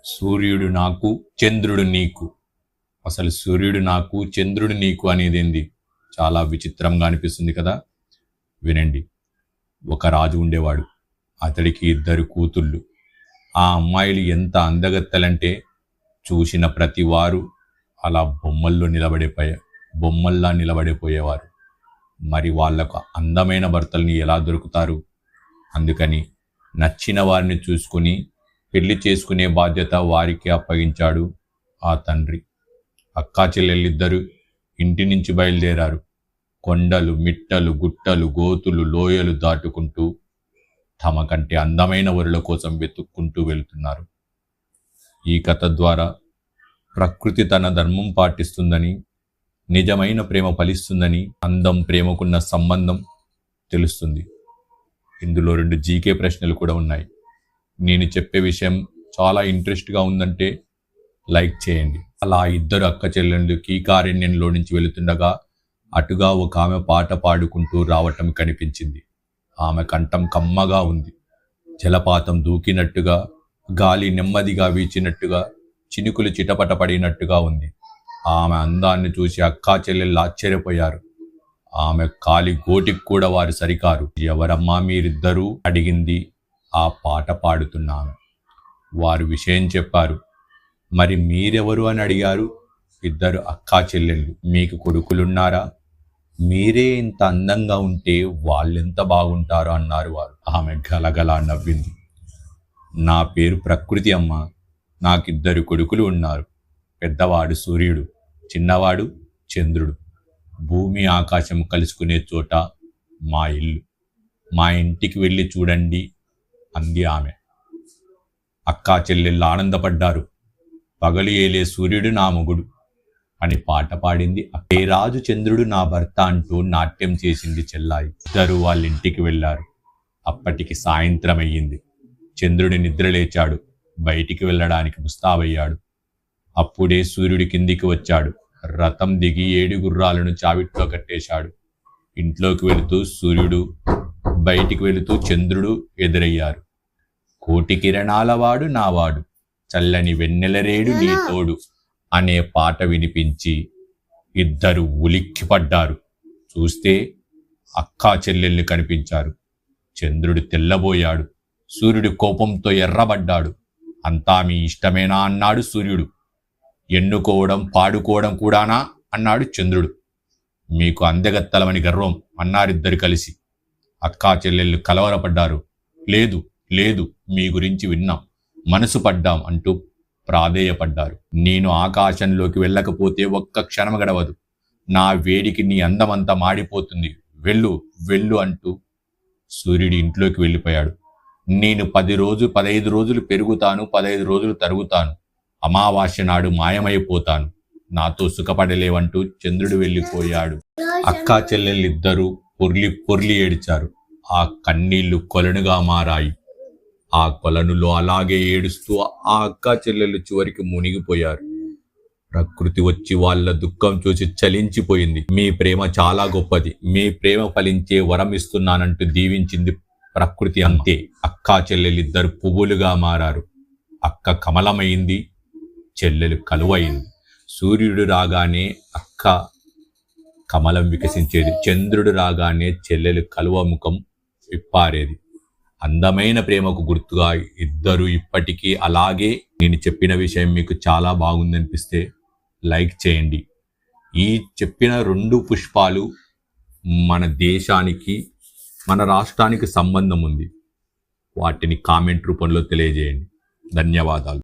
సూర్యుడు నాకు చంద్రుడు నీకు. అసలు సూర్యుడు నాకు చంద్రుడు నీకు అనేది ఏంది? చాలా విచిత్రంగా అనిపిస్తుంది కదా. వినండి. ఒక రాజు ఉండేవాడు. అతడికి 2 కూతుళ్ళు. ఆ అమ్మాయిలు ఎంత అందగత్తెలంటే చూసిన ప్రతి వారు అలా బొమ్మల్లా నిలబడిపోయేవారు. మరి వాళ్లకు అందమైన భర్తల్ని ఎలా దొరుకుతారు? అందుకని నచ్చిన వారిని చూసుకుని పెళ్లి చేసుకునే బాధ్యత వారికి అప్పగించాడు ఆ తండ్రి. అక్కా చెల్లెళ్ళిద్దరూ ఇంటి నుంచి బయలుదేరారు. కొండలు, మిట్టలు, గుట్టలు, గోతులు, లోయలు దాటుకుంటూ తమ కంటే అందమైన వరుల కోసం వెతుక్కుంటూ వెళుతున్నారు. ఈ కథ ద్వారా ప్రకృతి తన ధర్మం పాటిస్తుందని, నిజమైన ప్రేమ ఫలిస్తుందని, అందం ప్రేమకున్న సంబంధం తెలుస్తుంది. ఇందులో 2 జీకే ప్రశ్నలు కూడా ఉన్నాయి. నేను చెప్పే విషయం చాలా ఇంట్రెస్ట్గా ఉందంటే లైక్ చేయండి. అలా 2 అక్క చెల్లెళ్ళు కీకారణ్యంలో నుంచి వెళుతుండగా అటుగా ఒక ఆమె పాట పాడుకుంటూ రావటం కనిపించింది. ఆమె కంఠం కమ్మగా ఉంది. జలపాతం దూకినట్టుగా, గాలి నెమ్మదిగా వీచినట్టుగా, చినుకులు చిటపట పడినట్టుగా ఉంది. ఆమె అందాన్ని చూసి అక్కా చెల్లెళ్ళు ఆశ్చర్యపోయారు. ఆమె కాలి గోటికి కూడా వారు సరికారు. ఎవరమ్మా మీరిద్దరూ అడిగింది ఆ పాట పాడుతున్నాను. వారు విషయం చెప్పారు. మరి మీరెవరు అని అడిగారు 2 అక్కా చెల్లెళ్ళు. మీకు కొడుకులున్నారా? మీరే ఇంత అందంగా ఉంటే వాళ్ళెంత బాగుంటారో అన్నారు వారు. ఆమె గలగలా నవ్వింది. నా పేరు ప్రకృతి అమ్మ. నాకు 2 కొడుకులు ఉన్నారు. పెద్దవాడు సూర్యుడు, చిన్నవాడు చంద్రుడు. భూమి ఆకాశం కలుసుకునే చోట మా ఇల్లు. మా ఇంటికి వెళ్ళి చూడండి అంది ఆమె. అక్కా చెల్లెళ్ళు ఆనందపడ్డారు. పగలు ఏలే సూర్యుడు నా మొగుడు అని పాట పాడింది. ఏ రాజు చంద్రుడు నా భర్త అంటూ నాట్యం చేసింది చెల్లాయి. 2 వాళ్ళ ఇంటికి వెళ్ళారు. అప్పటికి సాయంత్రం అయ్యింది. చంద్రుడి నిద్రలేచాడు. బయటికి వెళ్ళడానికి ముస్తాబయ్యాడు. అప్పుడే సూర్యుడి కిందికి వచ్చాడు. రథం దిగి 7 గుర్రాలను చావిట్లో కట్టేశాడు. ఇంట్లోకి వెళుతూ సూర్యుడు, బయటికి వెళుతూ చంద్రుడు ఎదురయ్యారు. కోటి కిరణాలవాడు నావాడు, చల్లని వెన్నెలరేడు నీ తోడు అనే పాట వినిపించి 2 ఉలిక్కిపడ్డారు. చూస్తే అక్కా చెల్లెళ్ళు కనిపించారు. చంద్రుడు తెల్లబోయాడు. సూర్యుడు కోపంతో ఎర్రబడ్డాడు. అంతా మీ ఇష్టమేనా అన్నాడు సూర్యుడు. ఎన్నుకోవడం పాడుకోవడం కూడానా అన్నాడు చంద్రుడు. మీకు అందగత్తలమని గర్వం అన్నారు 2 కలిసి. అక్కా చెల్లెళ్ళు కలవరపడ్డారు. లేదు లేదు, మీ గురించి విన్నాం, మనసు పడ్డాం అంటూ ప్రాధేయపడ్డారు. నేను ఆకాశంలోకి వెళ్ళకపోతే ఒక్క క్షణం గడవదు. నా వేడికి నీ అందమంతా మాడిపోతుంది. వెళ్ళు వెళ్ళు అంటూ సూర్యుడి ఇంట్లోకి వెళ్ళిపోయాడు. నేను 15 రోజులు పెరుగుతాను, 15 రోజులు తరుగుతాను. అమావాస్య నాడు మాయమైపోతాను. నాతో సుఖపడలేవంటూ చంద్రుడు వెళ్ళిపోయాడు. అక్కా చెల్లెళ్ళిద్దరూ పొర్లి పొర్లి ఏడ్చారు. ఆ కన్నీళ్లు కొలనుగా మారాయి. ఆ కొలనులో అలాగే ఏడుస్తూ ఆ అక్కా చెల్లెళ్ళు చివరికి మునిగిపోయారు. ప్రకృతి వచ్చి వాళ్ళ దుఃఖం చూసి చలించిపోయింది. మీ ప్రేమ చాలా గొప్పది, మీ ప్రేమ ఫలించే వరం ఇస్తున్నానంటూ దీవించింది ప్రకృతి. అంతే, అక్కా చెల్లెలిద్దరు పువ్వులుగా మారారు. అక్క కమలమైంది, చెల్లెలు కలువైంది. సూర్యుడు రాగానే అక్క కమలం వికసించేది. చంద్రుడు రాగానే చెల్లెలు కలువ ముఖం విప్పారేది. అందమైన ప్రేమకు గుర్తుగా 2 ఇప్పటికీ అలాగే. నేను చెప్పిన విషయం మీకు చాలా బాగుందనిపిస్తే లైక్ చేయండి. ఈ చెప్పిన 2 పుష్పాలు మన దేశానికి, మన రాష్ట్రానికి సంబంధం ఉంది. వాటిని కామెంట్ రూపంలో తెలియజేయండి. ధన్యవాదాలు.